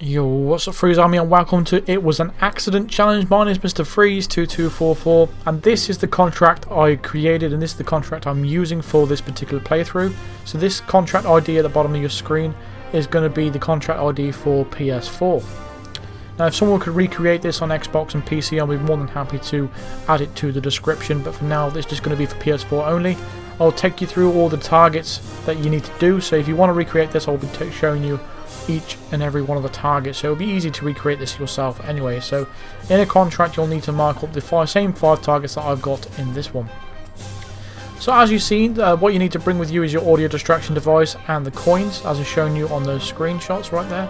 Yo, what's up, Freeze Army, and welcome to It Was an Accident Challenge. My name is Mr. Freeze2244, and this is the contract I created, and this is the contract I'm using for this particular playthrough. So this contract ID at the bottom of your screen is going to be the contract ID for PS4. Now, if someone could recreate this on Xbox and PC, I'll be more than happy to add it to the description, but for now, it's just going to be for PS4 only. I'll take you through all the targets that you need to do, so if you want to recreate this, I'll be showing you each and every one of the targets, so it'll be easy to recreate this yourself anyway. So in a contract you'll need to mark up the same 5 targets that I've got in this one. So as you've seen, what you need to bring with you is your audio distraction device and the coins, as is shown you on those screenshots right there.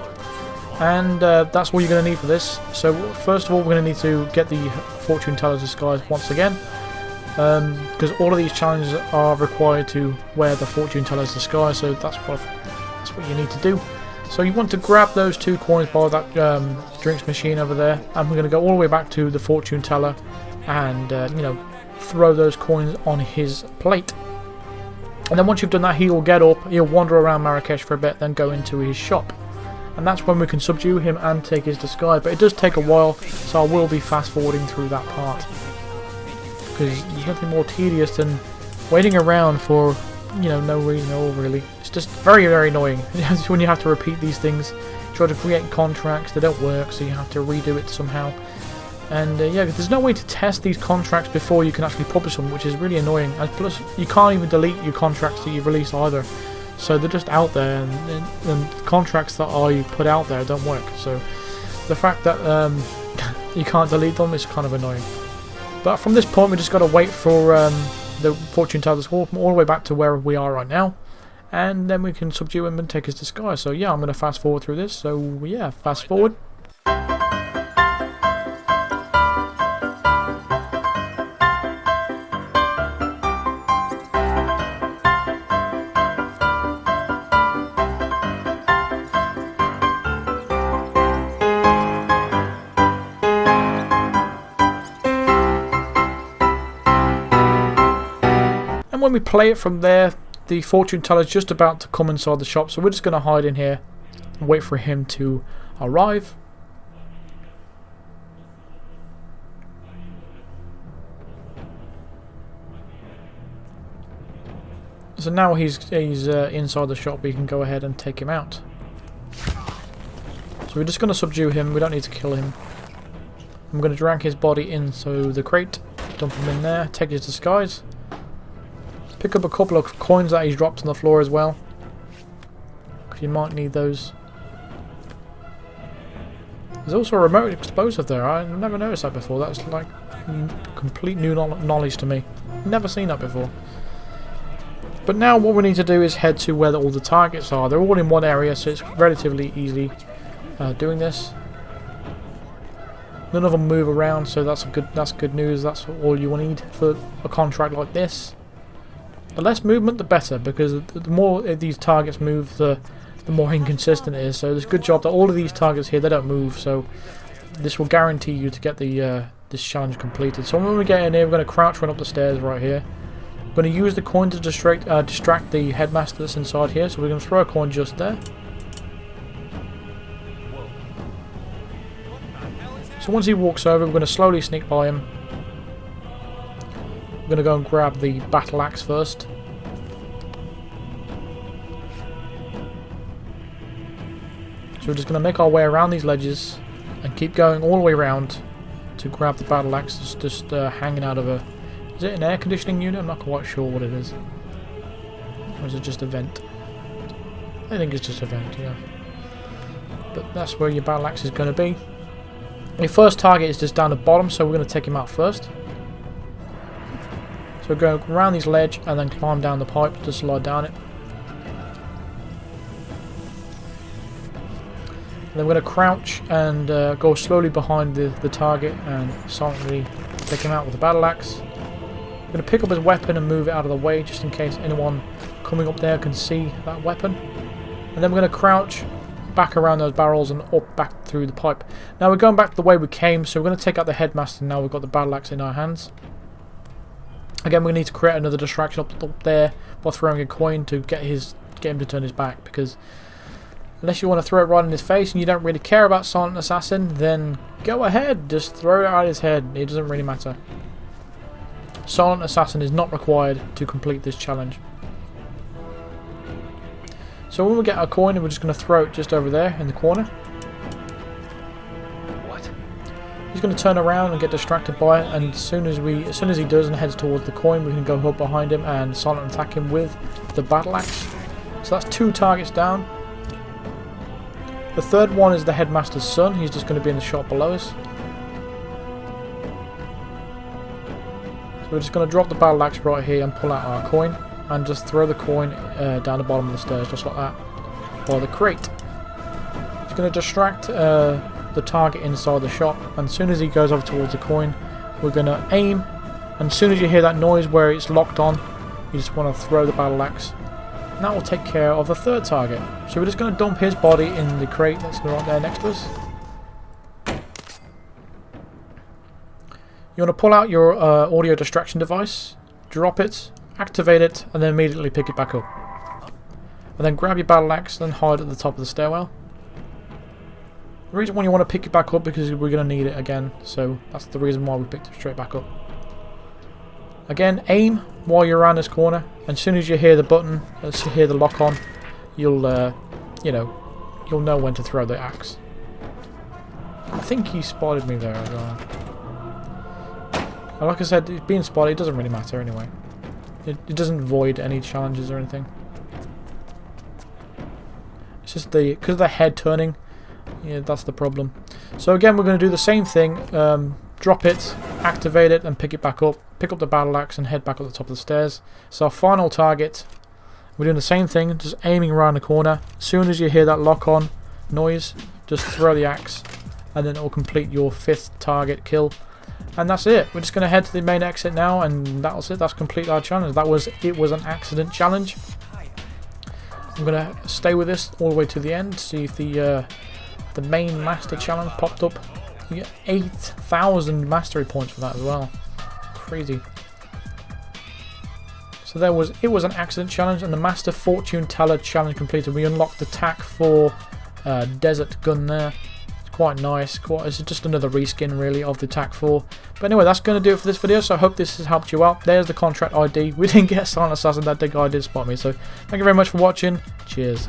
And that's all you're going to need for this. So first of all, we're going to need to get the fortune teller's disguise once again, because all of these challenges are required to wear the fortune teller's disguise, so that's what you need to do. So you want to grab those 2 coins by that drinks machine over there, and we're going to go all the way back to the fortune teller and throw those coins on his plate. And then once you've done that, he'll get up, he'll wander around Marrakesh for a bit, then go into his shop. And that's when we can subdue him and take his disguise. But it does take a while, so I will be fast forwarding through that part, because there's nothing more tedious than waiting around for no reason at all, really. It's just very, very annoying when you have to repeat these things. Try to create contracts, they don't work, so you have to redo it somehow. And yeah, there's no way to test these contracts before you can actually publish them, which is really annoying. And plus, you can't even delete your contracts that you've released either. So they're just out there, and contracts that I put out there don't work. So the fact that you can't delete them is kind of annoying. But from this point, we just got to wait for the fortune teller's all the way back to where we are right now, and then we can subdue him and take his disguise. So yeah, I'm going to fast forward through this. So yeah, fast forward. And when we play it from there, the fortune teller is just about to come inside the shop, so we're just going to hide in here and wait for him to arrive. So now he's inside the shop, we can go ahead and take him out. So we're just going to subdue him, we don't need to kill him. I'm going to drag his body into the crate, dump him in there, take his disguise. Pick up a couple of coins that he's dropped on the floor as well, because you might need those. There's also a remote explosive there. I've never noticed that before. That's like complete new knowledge to me. Never seen that before. But now what we need to do is head to where all the targets are. They're all in one area, so it's relatively easy doing this. None of them move around, so that's good news. That's all you need for a contract like this. The less movement, the better, because the more these targets move, the more inconsistent it is. So it's a good job that all of these targets here, they don't move. So this will guarantee you to get the this challenge completed. So when we get in here, we're going to crouch run up the stairs right here. We're going to use the coin to distract the headmaster that's inside here. So we're going to throw a coin just there. So once he walks over, we're going to slowly sneak by him. We're going to go and grab the battle axe first. So we're just going to make our way around these ledges and keep going all the way around to grab the battle axe that's just hanging out of a... Is it an air conditioning unit? I'm not quite sure what it is. Or is it just a vent? I think it's just a vent, yeah. But that's where your battle axe is going to be. Your first target is just down the bottom, so we're going to take him out first. So go around this ledge and then climb down the pipe to slide down it. And then we're going to crouch and go slowly behind the target and silently take him out with the battle axe. We're going to pick up his weapon and move it out of the way just in case anyone coming up there can see that weapon. And then we're going to crouch back around those barrels and up back through the pipe. Now we're going back the way we came, so we're going to take out the headmaster now we've got the battle axe in our hands. Again, we need to create another distraction up there by throwing a coin to get him to turn his back, because Unless you want to throw it right in his face and you don't really care about Silent Assassin, then go ahead, just throw it at his head. It doesn't really matter. Silent Assassin is not required to complete this challenge. So when we get our coin, we're just going to throw it just over there in the corner. What? He's going to turn around and get distracted by it, and as soon as he does and heads towards the coin, we can go up behind him and silent attack him with the battle axe. So that's 2 targets down. The third one is the headmaster's son. He's just going to be in the shot below us. So we're just going to drop the battle axe right here and pull out our coin and just throw the coin down the bottom of the stairs just like that, by the crate. He's going to distract the target inside the shop, and as soon as he goes over towards the coin, we're going to aim, and as soon as you hear that noise where it's locked on, you just want to throw the battle axe. And that will take care of the third target. So we're just going to dump his body in the crate that's right there next to us. You want to pull out your audio distraction device, drop it, activate it, and then immediately pick it back up. And then grab your battle axe and hide at the top of the stairwell. The reason why you want to pick it back up because we're going to need it again, so that's the reason why we picked it straight back up. Again, aim while you're around this corner, and as soon as you hear the button, as you hear the lock on, you'll know when to throw the axe. I think he spotted me there as well. And like I said, being spotted, it doesn't really matter anyway. It doesn't void any challenges or anything. It's just because of the head turning, yeah, that's the problem. So again, we're going to do the same thing. Drop it, activate it, and pick it back up. Pick up the battle axe and head back up the top of the stairs. So our final target, we're doing the same thing, just aiming around the corner. As soon as you hear that lock-on noise, just throw the axe, and then it will complete your 5th target kill. And that's it. We're just going to head to the main exit now, and that's it. That's complete our challenge. It was an accident challenge. I'm going to stay with this all the way to the end, see if the main master challenge popped up. You get 8,000 mastery points for that as well. Crazy. So it was an accident challenge, and the Master Fortune Teller challenge completed. We unlocked the TAC 4 desert gun there. It's quite nice. It's just another reskin really of the TAC 4. But anyway, that's going to do it for this video, so I hope this has helped you out. There's the contract ID. We didn't get Silent Assassin, that guy did spot me. So thank you very much for watching. Cheers.